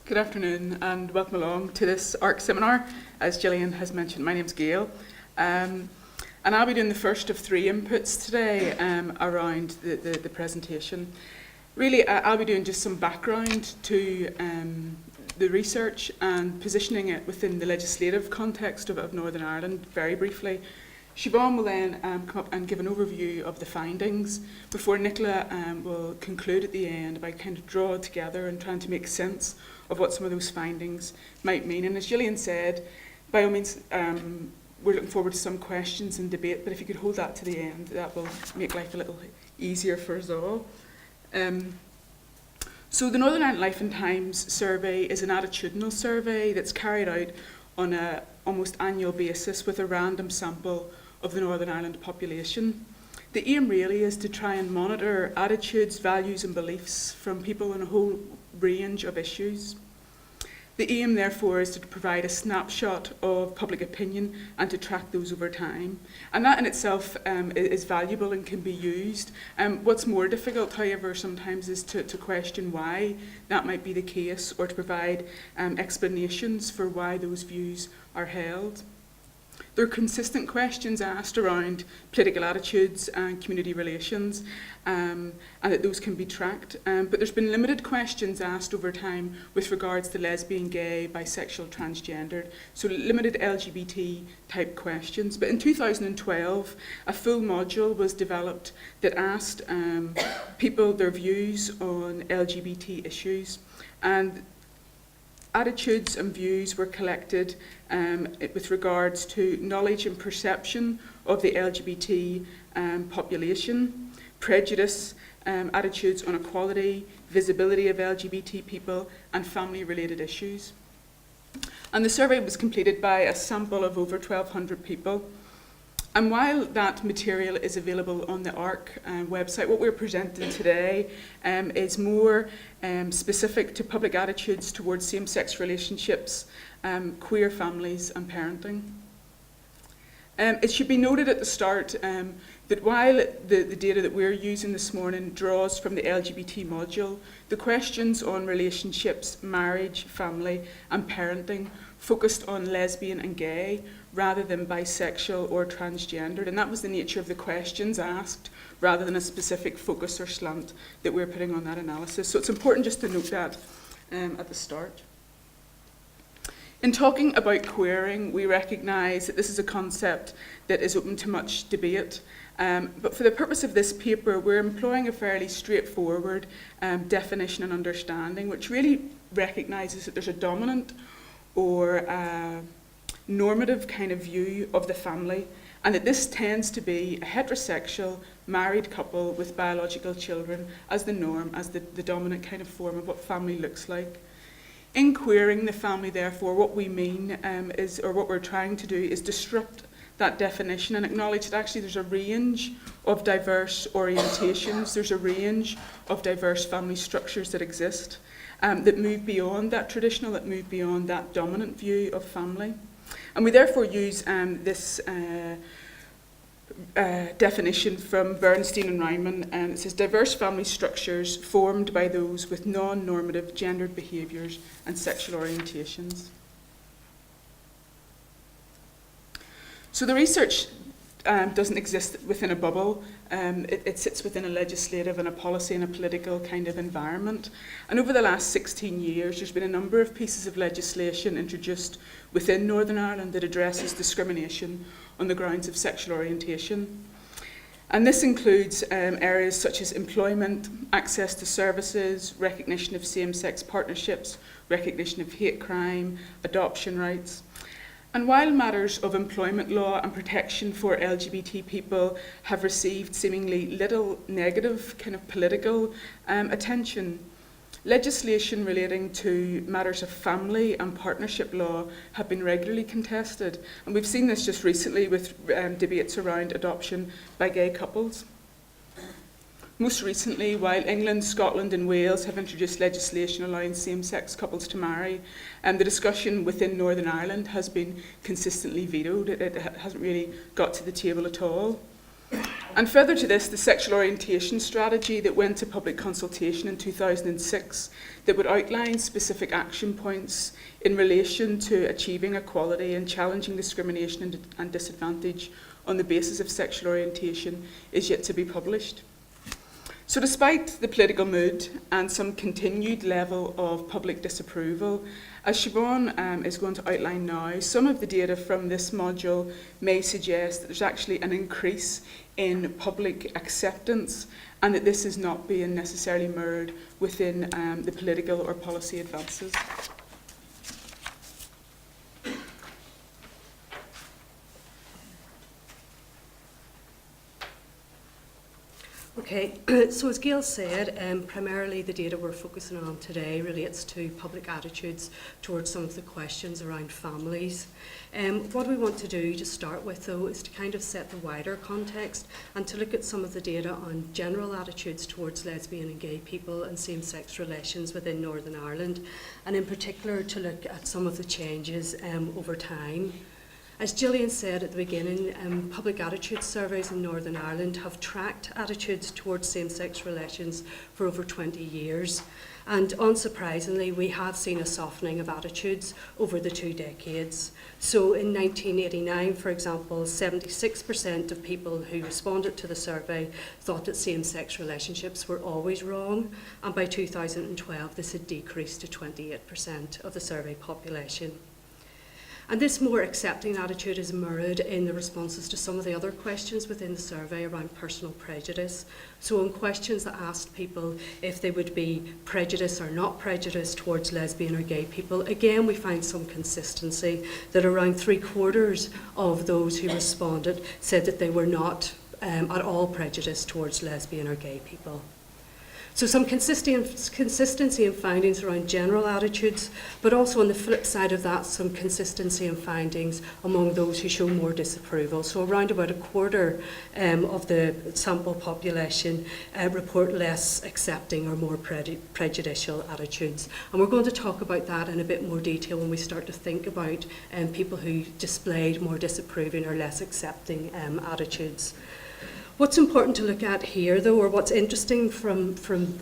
Good afternoon and welcome along to this ARK Seminar. As Gillian has mentioned, my name's Gail. And I'll be doing the first of three inputs today around the presentation. Really, I'll be doing just some background to the research and positioning it within the legislative context of Northern Ireland very briefly. Siobhán will then come up and give an overview of the findings before Nicola will conclude at the end by kind of draw together and trying to make sense of what some of those findings might mean. And as Gillian said, by all means, we're looking forward to some questions and debate, but if you could hold that to the end, that will make life a little easier for us all. So the Northern Ireland Life and Times survey is an attitudinal survey that's carried out on an almost annual basis with a random sample of the Northern Ireland population. The aim really is to try and monitor attitudes, values and beliefs from people on a whole range of issues. The aim, therefore, is to provide a snapshot of public opinion and to track those over time. And that in itself is valuable and can be used. What's more difficult, however, sometimes is to question why that might be the case or to provide explanations for why those views are held. There are consistent questions asked around political attitudes and community relations, and that those can be tracked. But there's been limited questions asked over time with regards to lesbian, gay, bisexual, transgender, so limited LGBT type questions. But in 2012, a full module was developed that asked people their views on LGBT issues. And attitudes and views were collected with regards to knowledge and perception of the LGBT population, prejudice, attitudes on equality, visibility of LGBT people, and family-related issues. And the survey was completed by a sample of over 1,200 people. And while that material is available on the ARK website, what we're presenting today is more specific to public attitudes towards same-sex relationships, queer families and parenting. It should be noted at the start that while the data that we're using this morning draws from the LGBT module, the questions on relationships, marriage, family and parenting focused on lesbian and gay rather than bisexual or transgendered, and that was the nature of the questions asked rather than a specific focus or slant that we're putting on that analysis. So it's important just to note that at the start. In talking about queering, we recognise that this is a concept that is open to much debate, but for the purpose of this paper, we're employing a fairly straightforward definition and understanding, which really recognises that there's a dominant or normative kind of view of the family, and that this tends to be a heterosexual married couple with biological children as the norm, as the dominant kind of form of what family looks like. In queering the family, therefore, what we mean is, or what we're trying to do, is disrupt that definition and acknowledge that actually there's a range of diverse orientations, there's a range of diverse family structures that exist that move beyond that traditional, that move beyond that dominant view of family. And we therefore use this definition from Bernstein and Ryman, and it says diverse family structures formed by those with non-normative gendered behaviours and sexual orientations. So the research doesn't exist within a bubble. It sits within a legislative and a policy and a political kind of environment. And over the last 16 years, there's been a number of pieces of legislation introduced within Northern Ireland that addresses discrimination on the grounds of sexual orientation. And this includes areas such as employment, access to services, recognition of same-sex partnerships, recognition of hate crime, adoption rights. And while matters of employment law and protection for LGBT people have received seemingly little negative kind of political attention, legislation relating to matters of family and partnership law have been regularly contested. And we've seen this just recently with debates around adoption by gay couples. Most recently, while England, Scotland and Wales have introduced legislation allowing same-sex couples to marry, the discussion within Northern Ireland has been consistently vetoed. It hasn't really got to the table at all. And further to this, the sexual orientation strategy that went to public consultation in 2006 that would outline specific action points in relation to achieving equality and challenging discrimination and disadvantage on the basis of sexual orientation is yet to be published. So despite the political mood and some continued level of public disapproval, as Siobhán is going to outline now, some of the data from this module may suggest that there's actually an increase in public acceptance and that this is not being necessarily mirrored within the political or policy advances. Okay, so as Gail said, primarily the data we're focusing on today relates to public attitudes towards some of the questions around families. What we want to do to start with, though, is to kind of set the wider context and to look at some of the data on general attitudes towards lesbian and gay people and same-sex relations within Northern Ireland, and in particular to look at some of the changes over time. As Gillian said at the beginning, public attitude surveys in Northern Ireland have tracked attitudes towards same-sex relations for over 20 years. And unsurprisingly, we have seen a softening of attitudes over the 2 decades. So in 1989, for example, 76% of people who responded to the survey thought that same-sex relationships were always wrong. And by 2012, this had decreased to 28% of the survey population. And this more accepting attitude is mirrored in the responses to some of the other questions within the survey around personal prejudice. So in questions that asked people if they would be prejudiced or not prejudiced towards lesbian or gay people, again we find some consistency that around 3/4 of those who responded said that they were not at all prejudiced towards lesbian or gay people. So some consistency in findings around general attitudes, but also on the flip side of that, some consistency in findings among those who show more disapproval. So around about 1/4 of the sample population report less accepting or more prejudicial attitudes. And we're going to talk about that in a bit more detail when we start to think about people who displayed more disapproving or less accepting attitudes. What's important to look at here, though, or what's interesting from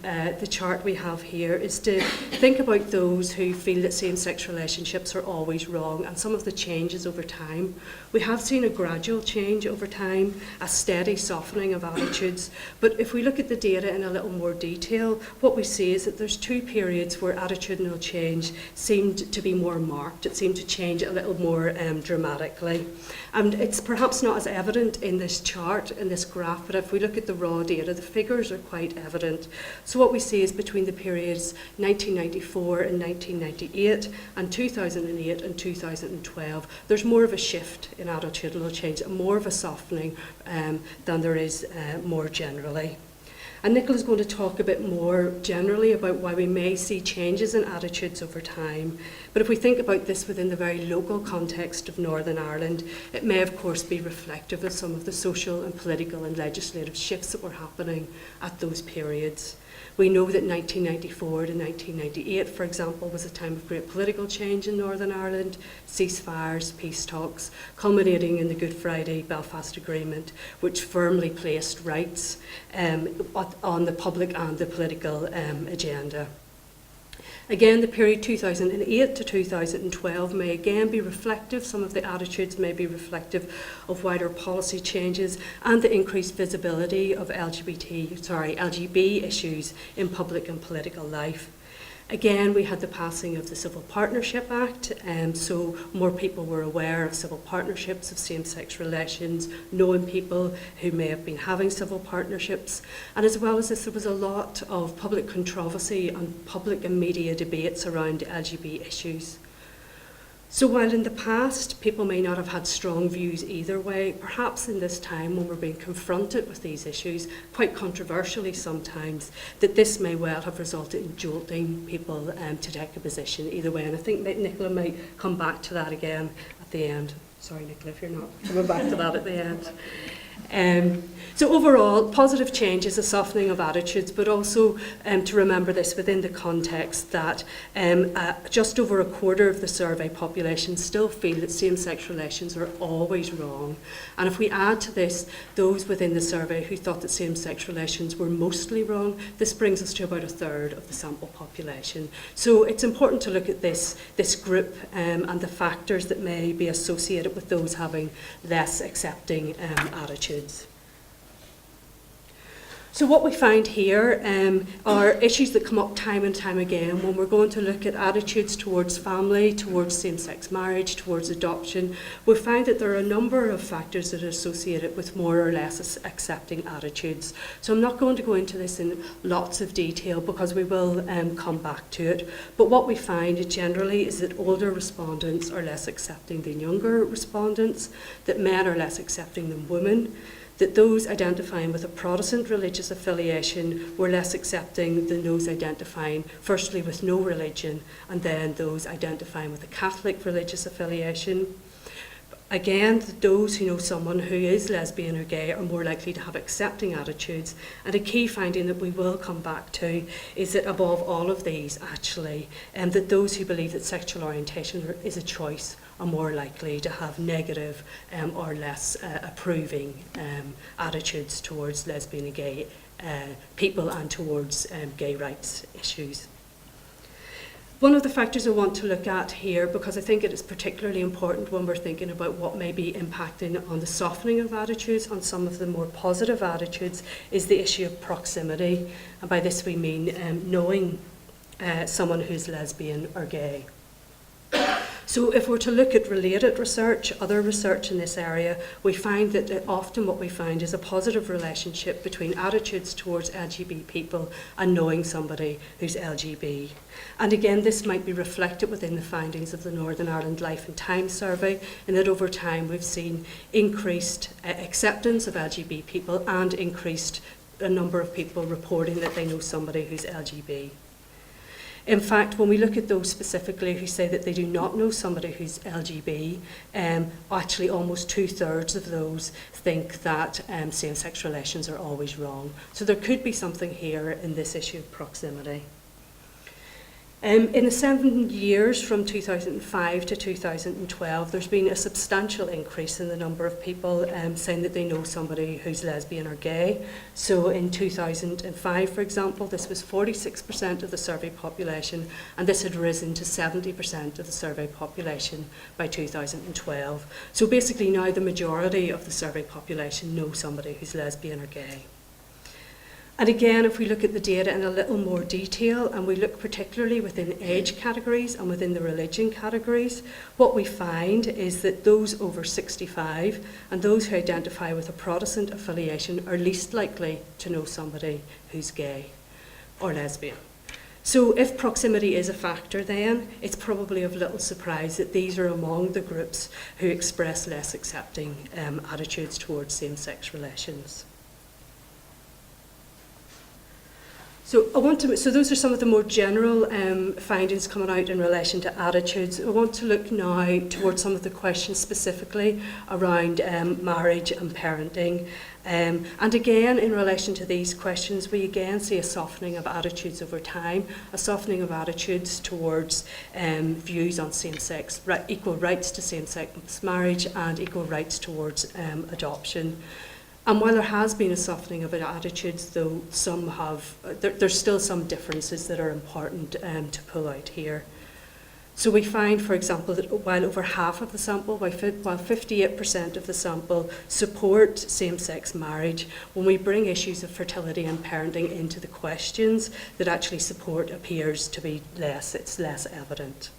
the chart we have here, is to think about those who feel that same-sex relationships are always wrong and some of the changes over time. We have seen a gradual change over time, a steady softening of attitudes, but if we look at the data in a little more detail, what we see is that there's 2 periods where attitudinal change seemed to be more marked. It seemed to change a little more dramatically. And it's perhaps not as evident in this chart, in this graph, but if we look at the raw data, the figures are quite evident. So what we see is between the periods 1994 and 1998 and 2008 and 2012, there's more of a shift in attitudinal change, more of a softening than there is more generally. And Nicola's going to talk a bit more generally about why we may see changes in attitudes over time. But if we think about this within the very local context of Northern Ireland, it may of course be reflective of some of the social and political and legislative shifts that were happening at those periods. We know that 1994 to 1998, for example, was a time of great political change in Northern Ireland, ceasefires, peace talks, culminating in the Good Friday Belfast Agreement, which firmly placed rights on the public and the political agenda. Again, the period 2008 to 2012 may again be reflective, some of the attitudes may be reflective of wider policy changes and the increased visibility of LGB issues in public and political life. Again, we had the passing of the Civil Partnership Act, so more people were aware of civil partnerships, of same-sex relations, knowing people who may have been having civil partnerships. And as well as this, there was a lot of public controversy and public and media debates around LGB issues. So while in the past people may not have had strong views either way, perhaps in this time when we're being confronted with these issues, quite controversially sometimes, that this may well have resulted in jolting people to take a position either way. And I think that Nicola might come back to that again at the end. Sorry, Nicola, if you're not coming back to that at the end. So overall, positive change is a softening of attitudes, but also to remember this within the context that just over a quarter of the survey population still feel that same-sex relations are always wrong. And if we add to this those within the survey who thought that same-sex relations were mostly wrong, this brings us to about a third of the sample population. So it's important to look at this group and the factors that may be associated with those having less accepting attitudes. So what we find here are issues that come up time and time again when we're going to look at attitudes towards family, towards same-sex marriage, towards adoption. We find that there are a number of factors that are associated with more or less accepting attitudes. So I'm not going to go into this in lots of detail because we will come back to it. But what we find generally is that older respondents are less accepting than younger respondents, that men are less accepting than women, that those identifying with a Protestant religious affiliation were less accepting than those identifying firstly with no religion and then those identifying with a Catholic religious affiliation. Again, those who know someone who is lesbian or gay are more likely to have accepting attitudes. And a key finding that we will come back to is that above all of these, actually, that those who believe that sexual orientation is a choice are more likely to have negative or less approving attitudes towards lesbian and gay people and towards gay rights issues. One of the factors I want to look at here, because I think it is particularly important when we're thinking about what may be impacting on the softening of attitudes, on some of the more positive attitudes, is the issue of proximity. And by this we mean knowing someone who's lesbian or gay. So if we're to look at related research, other research in this area, we find that often what we find is a positive relationship between attitudes towards LGBT people and knowing somebody who's LGBT. And again, this might be reflected within the findings of the Northern Ireland Life and Time survey, in that over time we've seen increased acceptance of LGBT people and increased a number of people reporting that they know somebody who's LGBT. In fact, when we look at those specifically who say that they do not know somebody who's LGBT, actually almost 2/3 of those think that same-sex relations are always wrong. So there could be something here in this issue of proximity. In the 7 years from 2005 to 2012, there's been a substantial increase in the number of people saying that they know somebody who's lesbian or gay. So in 2005, for example, this was 46% of the survey population, and this had risen to 70% of the survey population by 2012. So basically now the majority of the survey population know somebody who's lesbian or gay. And again, if we look at the data in a little more detail, and we look particularly within age categories and within the religion categories, what we find is that those over 65 and those who identify with a Protestant affiliation are least likely to know somebody who's gay or lesbian. So if proximity is a factor then, it's probably of little surprise that these are among the groups who express less accepting attitudes towards same-sex relations. So those are some of the more general findings coming out in relation to attitudes. I want to look now towards some of the questions specifically around marriage and parenting. And again, in relation to these questions, we again see a softening of attitudes over time, a softening of attitudes towards views on same-sex, equal rights to same-sex marriage and equal rights towards adoption. And while there has been a softening of attitudes, though some have, there's still some differences that are important to pull out here. So we find, for example, that while over half of the sample, while 58% of the sample support same-sex marriage, when we bring issues of fertility and parenting into the questions, that actually support appears to be less, it's less evident.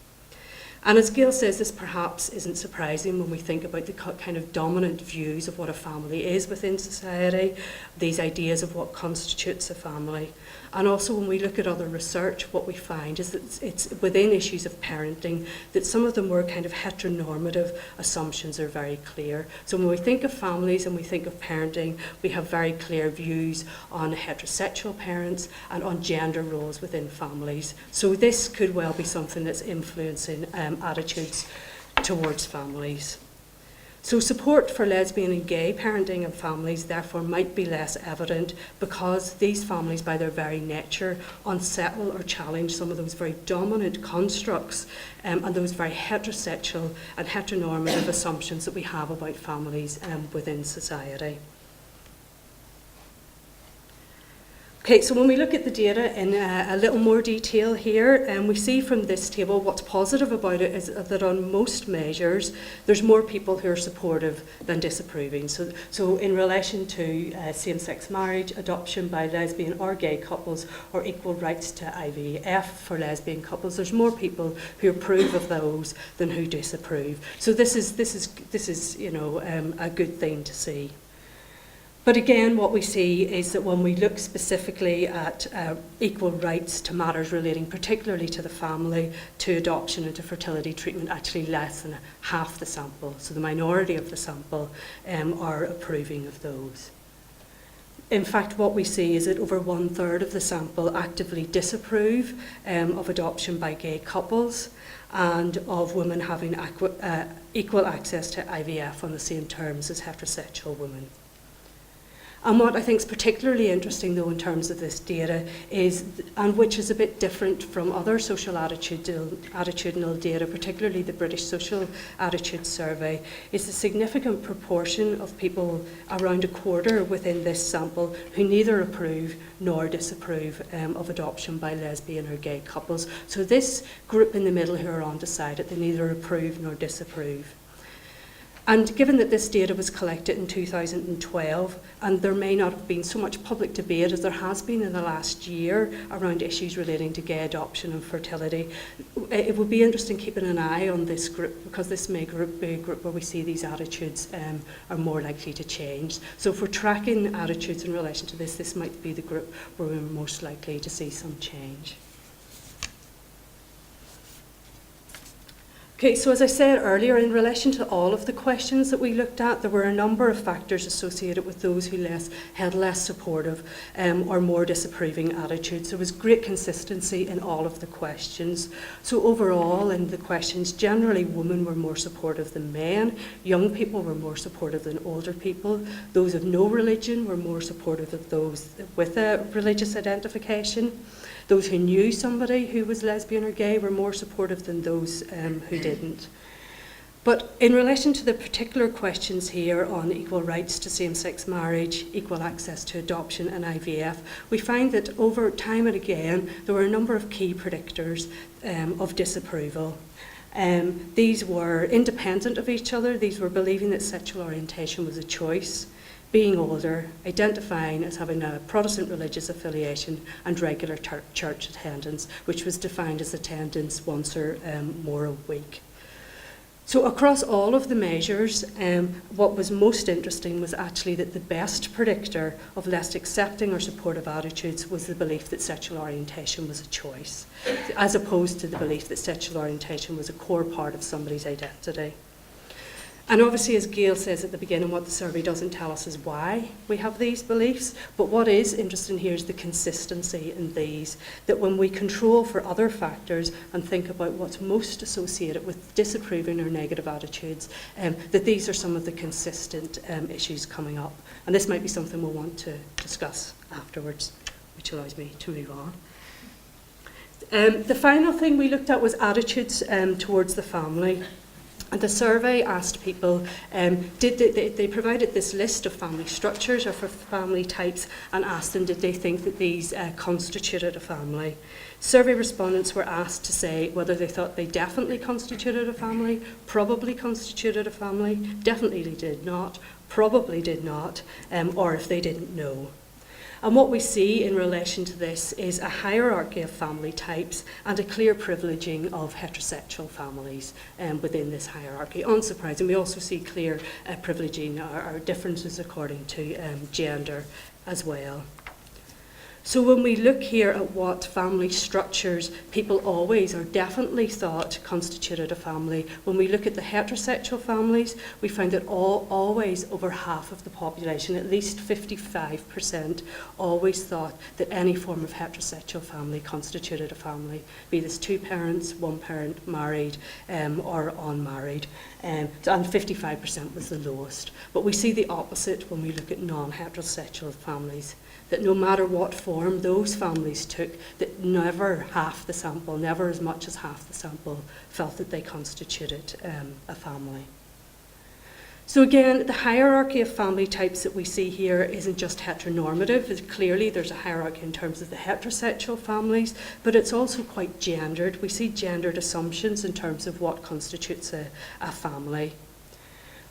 And as Gail says, this perhaps isn't surprising when we think about the kind of dominant views of what a family is within society, these ideas of what constitutes a family. And also when we look at other research, what we find is that it's within issues of parenting that some of the more kind of heteronormative assumptions are very clear. So when we think of families and we think of parenting, we have very clear views on heterosexual parents and on gender roles within families. So this could well be something that's influencing attitudes towards families. So support for lesbian and gay parenting and families therefore might be less evident because these families by their very nature unsettle or challenge some of those very dominant constructs and those very heterosexual and heteronormative assumptions that we have about families within society. Okay, so when we look at the data in a little more detail here, we see from this table what's positive about it is that on most measures, there's more people who are supportive than disapproving. So in relation to same-sex marriage, adoption by lesbian or gay couples, or equal rights to IVF for lesbian couples, there's more people who approve of those than who disapprove. So this is you know, a good thing to see. But again, what we see is that when we look specifically at equal rights to matters relating particularly to the family, to adoption and to fertility treatment, actually less than half the sample, so the minority of the sample are approving of those. In fact, what we see is that over 1/3 of the sample actively disapprove of adoption by gay couples and of women having equal access to IVF on the same terms as heterosexual women. And what I think is particularly interesting, though, in terms of this data is, and which is a bit different from other social attitudinal data, particularly the British Social Attitude Survey, is the significant proportion of people, around a quarter within this sample, who neither approve nor disapprove of adoption by lesbian or gay couples. So this group in the middle who are undecided, they neither approve nor disapprove. And given that this data was collected in 2012, and there may not have been so much public debate as there has been in the last year around issues relating to gay adoption and fertility, it would be interesting keeping an eye on this group, because this may be a group where we see these attitudes are more likely to change. So if we're tracking attitudes in relation to this, this might be the group where we're most likely to see some change. Okay, so as I said earlier, in relation to all of the questions that we looked at, there were a number of factors associated with those who had less supportive or more disapproving attitudes. There was great consistency in all of the questions. So overall, in the questions, generally women were more supportive than men, young people were more supportive than older people, those of no religion were more supportive of those with a religious identification. Those who knew somebody who was lesbian or gay were more supportive than those who didn't. But in relation to the particular questions here on equal rights to same-sex marriage, equal access to adoption and IVF, we find that over time and again, there were a number of key predictors of disapproval. These were independent of each other. These were believing that sexual orientation was a choice, being older, identifying as having a Protestant religious affiliation, and regular church attendance, which was defined as attendance once or more a week. So across all of the measures, what was most interesting was actually that the best predictor of less accepting or supportive attitudes was the belief that sexual orientation was a choice, as opposed to the belief that sexual orientation was a core part of somebody's identity. And obviously, as Gail says at the beginning, what the survey doesn't tell us is why we have these beliefs. But what is interesting here is the consistency in these, that when we control for other factors and think about what's most associated with disapproving or negative attitudes, that these are some of the consistent issues coming up. And this might be something we'll want to discuss afterwards, which allows me to move on. The final thing we looked at was attitudes towards the family. And the survey asked people, they provided this list of family structures or for family types and asked them did they think that these constituted a family. Survey respondents were asked to say whether they thought they definitely constituted a family, probably constituted a family, definitely did not, probably did not, or if they didn't know. And what we see in relation to this is a hierarchy of family types and a clear privileging of heterosexual families within this hierarchy. Unsurprising, we also see clear privileging or differences according to gender as well. So when we look here at what family structures people always or definitely thought constituted a family, when we look at the heterosexual families, we find that always over half of the population, at least 55%, always thought that any form of heterosexual family constituted a family, be this two parents, one parent, married or unmarried. And 55% was the lowest. But we see the opposite when we look at non-heterosexual families, that no matter what form those families took, that never half the sample, never as much as half the sample, felt that they constituted a family. So again, the hierarchy of family types that we see here isn't just heteronormative. Clearly there's a hierarchy in terms of the heterosexual families, but it's also quite gendered. We see gendered assumptions in terms of what constitutes a family.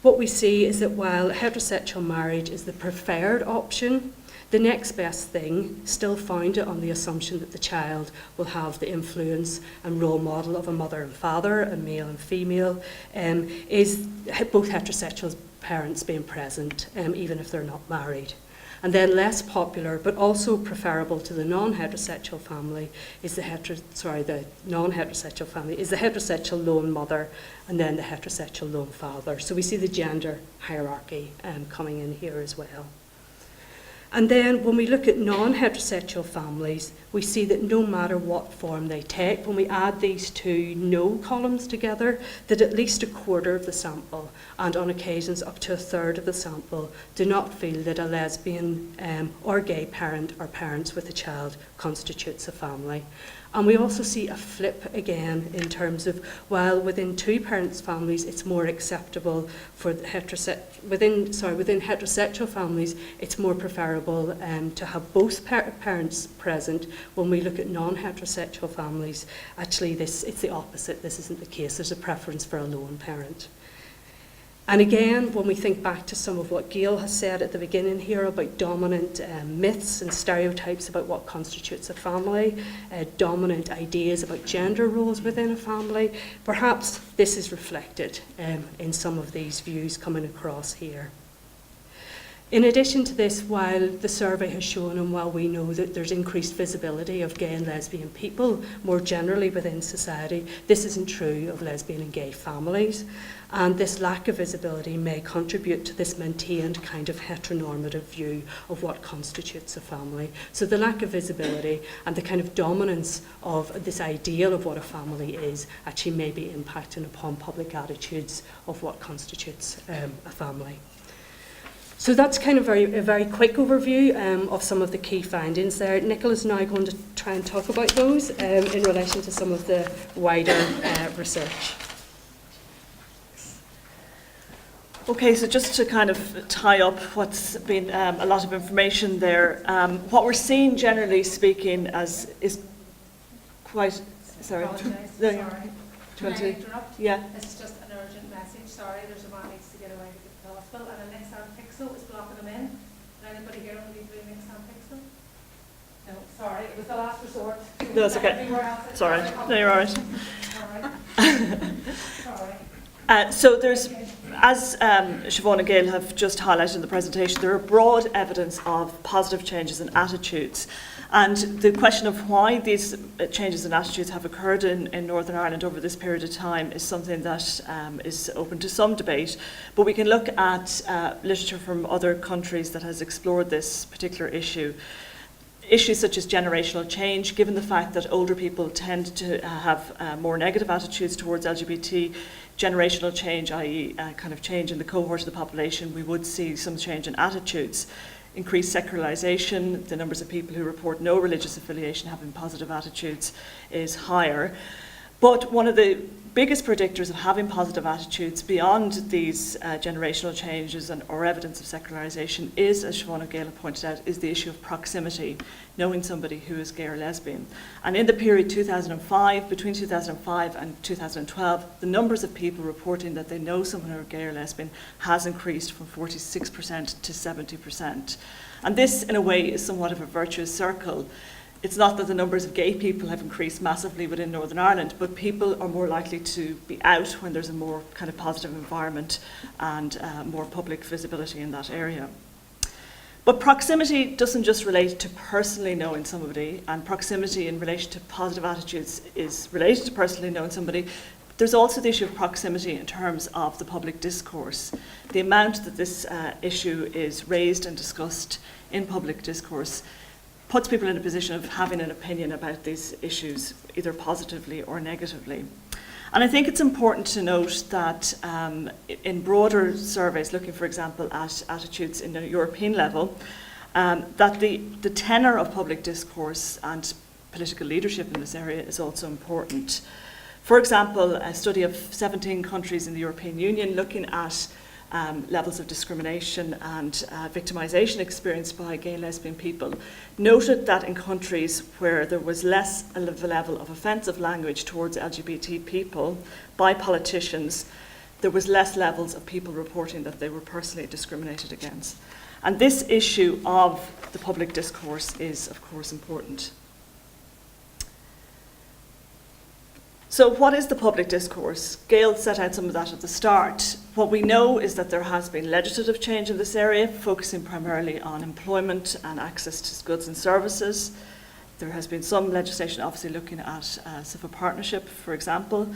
What we see is that while heterosexual marriage is the preferred option, the next best thing, still founded on the assumption that the child will have the influence and role model of a mother and father, a male and female, is both heterosexual parents being present, even if they're not married. And then less popular, but also preferable to the non-heterosexual family, is the non-heterosexual family is the heterosexual lone mother, and then the heterosexual lone father. So we see the gender hierarchy coming in here as well. And then when we look at non-heterosexual families, we see that no matter what form they take, when we add these two no columns together, that at least a quarter of the sample, and on occasions up to a third of the sample, do not feel that a lesbian or gay parent or parents with a child constitutes a family. And we also see a flip again in terms of, while within two parents' families it's more acceptable for within heterosexual families it's more preferable to have both parents present. When we look at non-heterosexual families, actually it's the opposite. This isn't the case. There's a preference for a lone parent. And again, when we think back to some of what Gail has said at the beginning here about dominant myths and stereotypes about what constitutes a family, dominant ideas about gender roles within a family, perhaps this is reflected in some of these views coming across here. In addition to this, while the survey has shown and while we know that there's increased visibility of gay and lesbian people more generally within society, this isn't true of lesbian and gay families. And this lack of visibility may contribute to this maintained kind of heteronormative view of what constitutes a family. So the lack of visibility and the kind of dominance of this ideal of what a family is actually may be impacting upon public attitudes of what constitutes a family. So that's kind of a very quick overview of some of the key findings there. Nicola's now going to try and talk about those in relation to some of the wider research. Okay, so just to kind of tie up what's been a lot of information there, what we're seeing generally speaking is quite, sorry. Sorry. Can I interrupt? Yeah. It's just an urgent message. Sorry, there's a man needs to get away to the hospital and a next-hand pixel is blocking him in. Can anybody here want to be doing next-hand pixel? No, sorry, it was the last resort. No, it's okay. Sorry. No, you're all right. Sorry. So there's, as Siobhán and Gail have just highlighted in the presentation, there are broad evidence of positive changes in attitudes. And the question of why these changes in attitudes have occurred in Northern Ireland over this period of time is something that is open to some debate. But we can look at literature from other countries that has explored this particular issue. Issues such as generational change, given the fact that older people tend to have more negative attitudes towards LGBT, generational change, i.e. kind of change in the cohort of the population, we would see some change in attitudes. Increased secularization, the numbers of people who report no religious affiliation having positive attitudes is higher. But one of the biggest predictors of having positive attitudes beyond these generational changes or evidence of secularization is, as Siobhán and Gail have pointed out, is the issue of proximity, knowing somebody who is gay or lesbian. And in the period between 2005 and 2012, the numbers of people reporting that they know someone who is gay or lesbian has increased from 46% to 70%. And this, in a way, is somewhat of a virtuous circle. It's not that the numbers of gay people have increased massively within Northern Ireland, but people are more likely to be out when there's a more kind of positive environment and more public visibility in that area. But proximity doesn't just relate to personally knowing somebody, and proximity in relation to positive attitudes is related to personally knowing somebody. There's also the issue of proximity in terms of the public discourse. The amount that this issue is raised and discussed in public discourse puts people in a position of having an opinion about these issues, either positively or negatively. And I think it's important to note that in broader surveys, looking, for example, at attitudes in a European level, that the tenor of public discourse and political leadership in this area is also important. For example, a study of 17 countries in the European Union looking at levels of discrimination and victimisation experienced by gay and lesbian people noted that in countries where there was less of a level of offensive language towards LGBT people by politicians, there was less levels of people reporting that they were personally discriminated against. And this issue of the public discourse is, of course, important. So what is the public discourse? Gail set out some of that at the start. What we know is that there has been legislative change in this area, focusing primarily on employment and access to goods and services. There has been some legislation obviously looking at civil partnership, for example.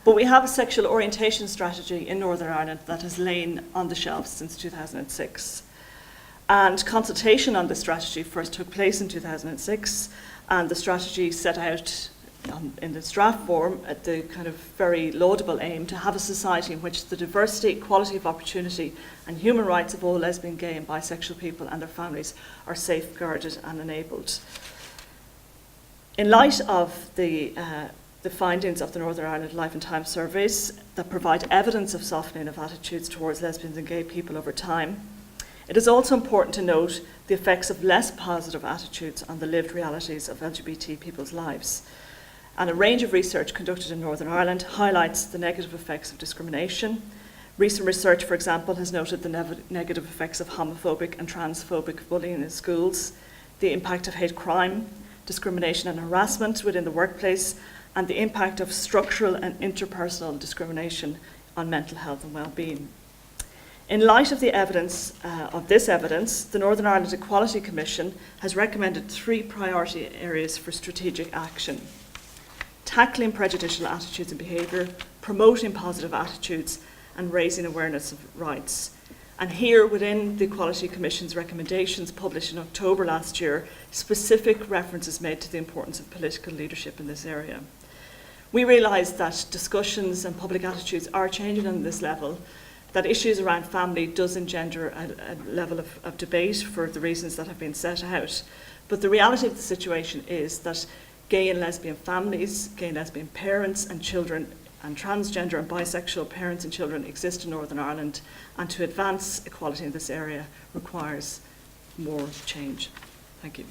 But we have a sexual orientation strategy in Northern Ireland that has lain on the shelves since 2006. And consultation on the strategy first took place in 2006, and the strategy set out in its draft form at the kind of very laudable aim to have a society in which the diversity, equality of opportunity and human rights of all lesbian, gay and bisexual people and their families are safeguarded and enabled. In light of the findings of the Northern Ireland Life and Times surveys that provide evidence of softening of attitudes towards lesbians and gay people over time, it is also important to note the effects of less positive attitudes on the lived realities of LGBT people's lives. And a range of research conducted in Northern Ireland highlights the negative effects of discrimination. Recent research, for example, has noted the negative effects of homophobic and transphobic bullying in schools, the impact of hate crime, discrimination and harassment within the workplace, and the impact of structural and interpersonal discrimination on mental health and well-being. In light of the evidence of this evidence, the Northern Ireland Equality Commission has recommended 3 priority areas for strategic action: tackling prejudicial attitudes and behaviour, promoting positive attitudes, and raising awareness of rights. And here, within the Equality Commission's recommendations published in October last year, specific reference is made to the importance of political leadership in this area. We realise that discussions and public attitudes are changing on this level, that issues around family does engender a level of debate for the reasons that have been set out. But the reality of the situation is that gay and lesbian families, gay and lesbian parents and children, and transgender and bisexual parents and children exist in Northern Ireland, and to advance equality in this area requires more change. Thank you.